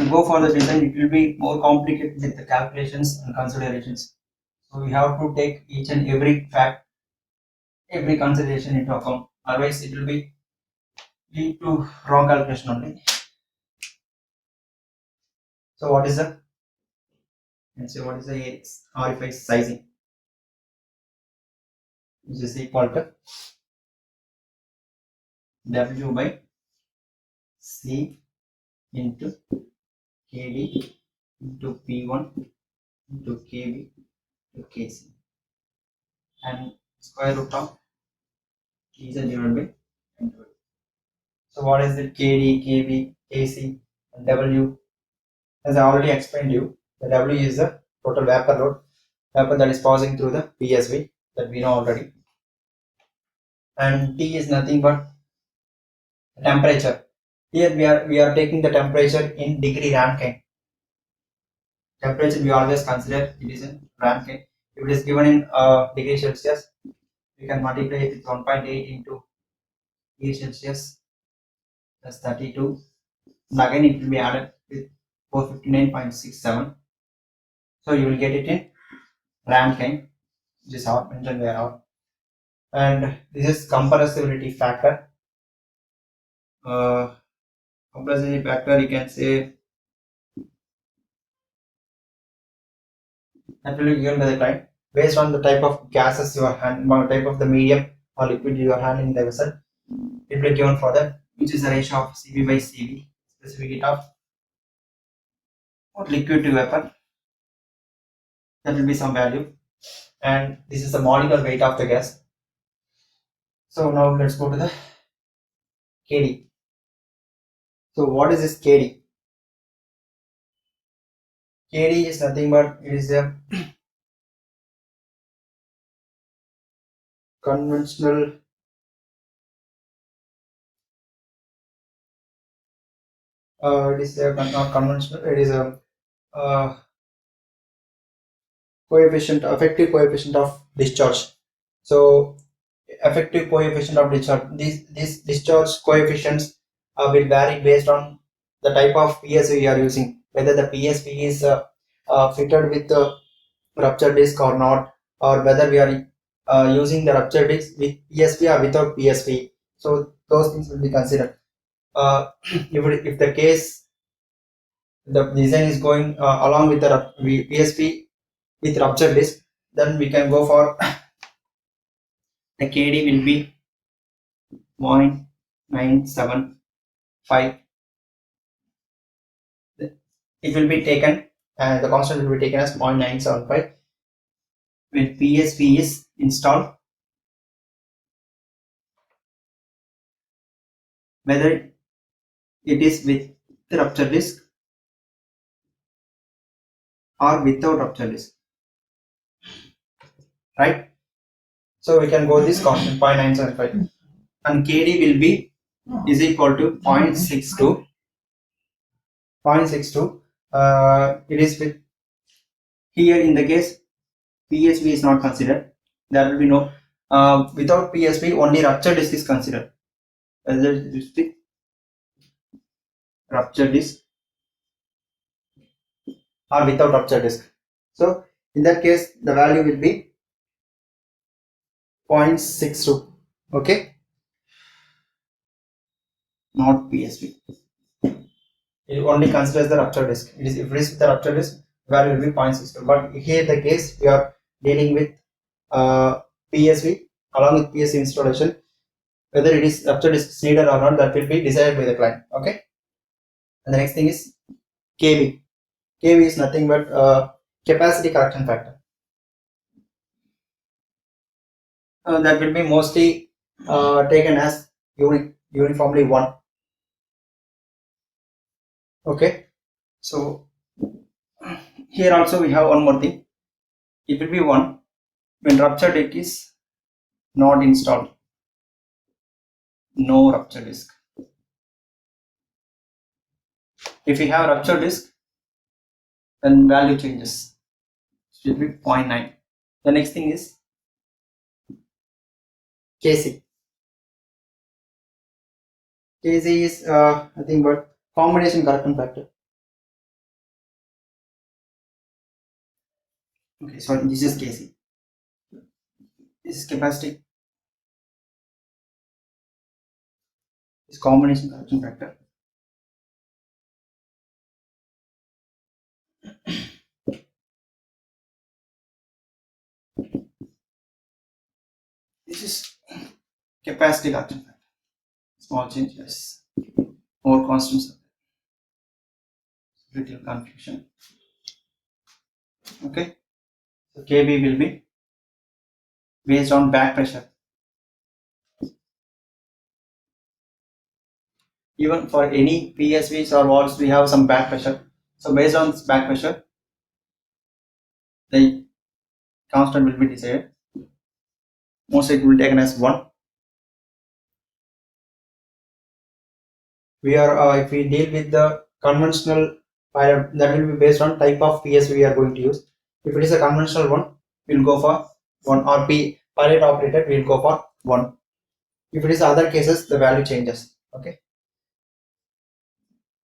to go for the design, it will be more complicated with the calculations and considerations. So we have to take each and every fact, every consideration into account. Otherwise, it will be lead to wrong calculation only. So what is the RFI sizing? Which is equal to W by C into KD into P1 into KB to KC, and square root of is divided by W. So what is it? KD, KB, KC, and W? As I already explained you, the W is the total vapor that is passing through the PSV, that we know already, and T is nothing but temperature. Here we are taking the temperature in degree Rankine. Temperature we always consider it is in Rankine. If it is given in degree Celsius, we can multiply it with 1.8 into degree Celsius plus 32. And again it will be added with 459.67. So you will get it in Rankine, which is our mentioned there. And this is compressibility factor. Compressibility factor, you can say that will be given by the client based on the type of gases you are handling, type of the medium or liquid you are handling in the vessel. It will be given for that, which is the ratio of Cv by Cv, specific heat of liquid to vapor. That will be some value, and this is the molecular weight of the gas. So now let's go to the KD. So what is this KD? KD is nothing but it is a conventional it is not conventional, it is a effective coefficient of discharge. So effective coefficient of discharge, these discharge coefficients will vary based on the type of PSV you are using, whether the PSV is fitted with the rupture disc or not, or whether we are using the rupture disc with PSV or without PSV. So those things will be considered. If the case the design is going along with the PSV with rupture disc, then we can go for the KD will be 0.975. It will be taken, and the constant will be taken as 0.975 when PSV is installed, whether it is with the rupture disc or without rupture disc, right? So we can go this constant 0.975, and KD will be is equal to 0.62. 0.62. It is with here in the case PSV is not considered. There will be no without PSV, only rupture disc is considered. Whether it is the rupture disc or without rupture disc. So in that case, the value will be 0.62. Okay, not PSV. It only considers the rupture disc. It is if it is with the rupture disc, value will be 0.62. But here the case we are dealing with PSV along with PSV installation. Whether it is rupture disc needed or not, that will be decided by the client. Okay. And the next thing is KB. KB is nothing but capacity correction factor. That will be mostly taken as uniformly 1. Okay. So here also we have one more thing. It will be 1 when rupture disc is not installed. No rupture disc. If we have rupture disc, then value changes. It will be 0.9. The next thing is KC. KC is nothing but combination correction factor. Okay, sorry, this is Kc. This is capacity. This combination correction factor. This is capacity correction factor. Small changes, more constants. Little confusion. Okay, so Kb will be based on back pressure. Even for any PSVs or valves, we have some back pressure. So based on this back pressure, the constant will be decided. Mostly it will be taken as 1. If we deal with the conventional pilot, that will be based on type of PSV we are going to use. If it is a conventional one, we'll go for 1, or pilot operated, we'll go for 1. If it is other cases, the value changes. Okay,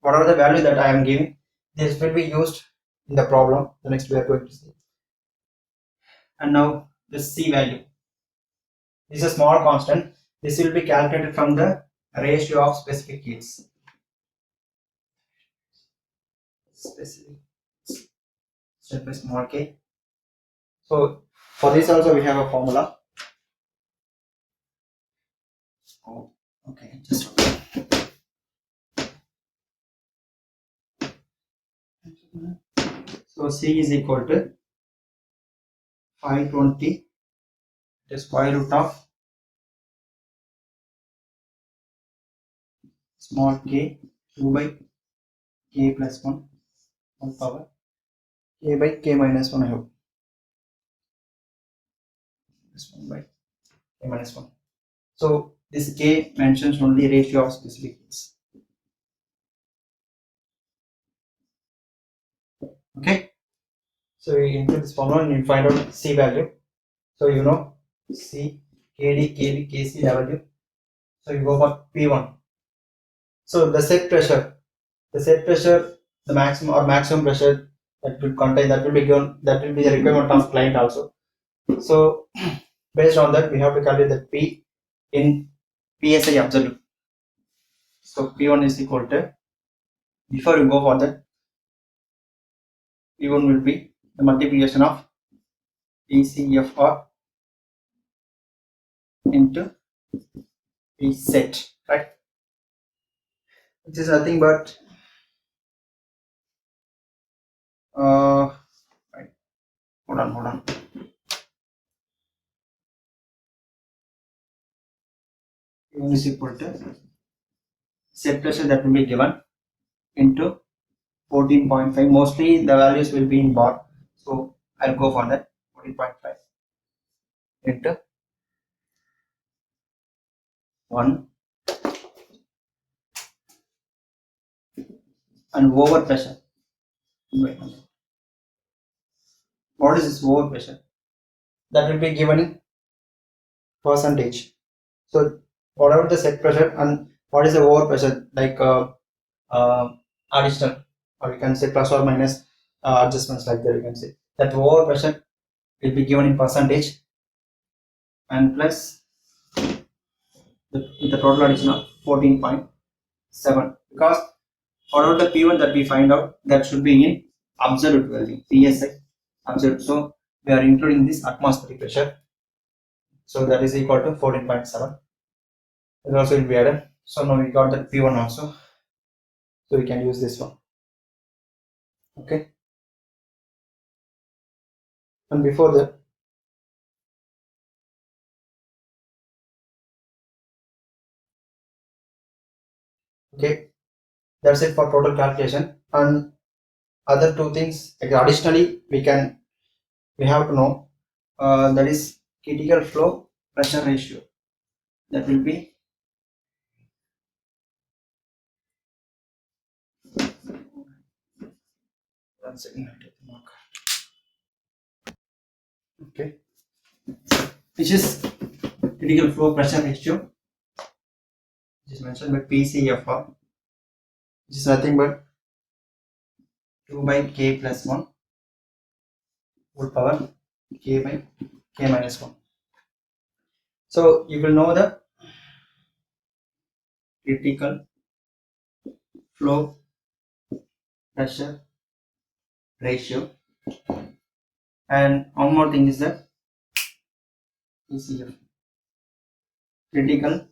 whatever the value that I am giving, this will be used in the problem. The next we are going to see. And now the C value. This is a small constant. This will be calculated from the ratio of specific heats. Specific set by small k. So for this also we have a formula. Oh, okay, just so C is equal to 520 the square root of small k 2 by k plus 1 whole power k by k minus 1. I hope this 1 by k minus 1. So this k mentions only ratio of specific heats. Okay, so we include this formula and you find out C value. So you know C, Kd, Kb, Kc, W. So you go for P1. So the set pressure, the maximum pressure that will contain, that will be given, that will be the requirement of client also. So based on that, we have to calculate the P in PSI absolute. So P1 is equal to, before you go for that, P1 will be the multiplication of PCFR into P set, right? Which is nothing but right. Hold on. P1 is equal to set pressure that will be given into 14.5. Mostly the values will be in bar, so I'll go for that. 14.5 into 1 and over pressure. What is this over pressure? That will be given in percentage. So whatever the set pressure and what is the over pressure, like additional, or you can say plus or minus adjustments, like that you can say that over pressure will be given in percentage and plus the total addition of 14.7, because whatever the P1 that we find out, that should be in absolute value, PSI absolute. So we are including this atmospheric pressure, so that is equal to 14.7. It also will be added. So now we got the P1 also, so we can use this one. Okay, and before that, okay, that's it for total calculation. And other two things, like additionally we have to know, that is critical flow pressure ratio. That will be one second, I'll take the marker. Okay, which is critical flow pressure ratio, which is mentioned by PCFR, which is nothing but 2 by k plus 1 whole power K by K minus 1. So you will know the critical flow pressure ratio, and one more thing is the PCF, critical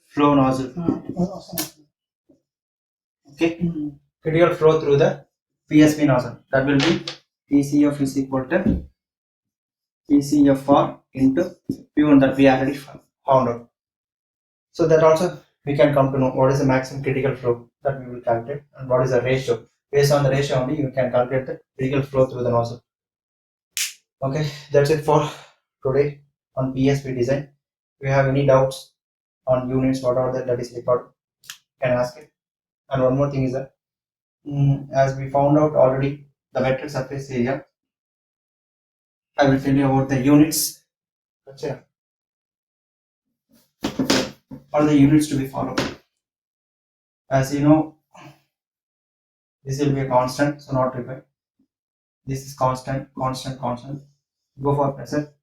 flow nozzle. Okay, critical flow through the PSP nozzle. That will be PCF is equal to PCFR into P1 that we already found out. So that also we can come to know what is the maximum critical flow that we will calculate and what is the ratio. Based on the ratio only you can calculate the critical flow through the nozzle. Okay, that's it for today on PSP design. If you have any doubts on units, what are that is required, can ask it. And one more thing is that as we found out already the metric surface area, I will tell you about the units. Or the units to be followed. As you know, this will be a constant, so not required. This is constant. Go for pressure.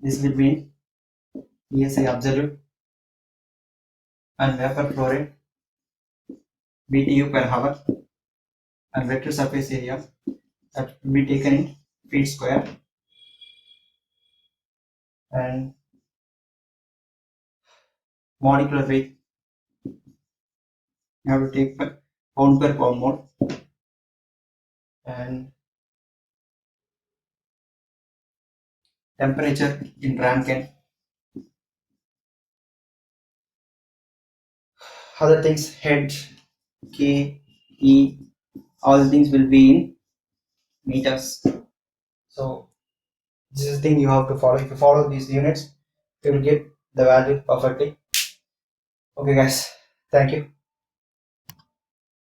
This will be PSI absolute and vapor flow rate BTU per hour, and vector surface area that will be taken in feet square, and molecular weight you have to take per pound per pound mole, and temperature in Rankine. Other things, head, K, E, all the things will be in meters. So this is the thing you have to follow. If you follow these units, you will get the value perfectly. Okay guys, thank you.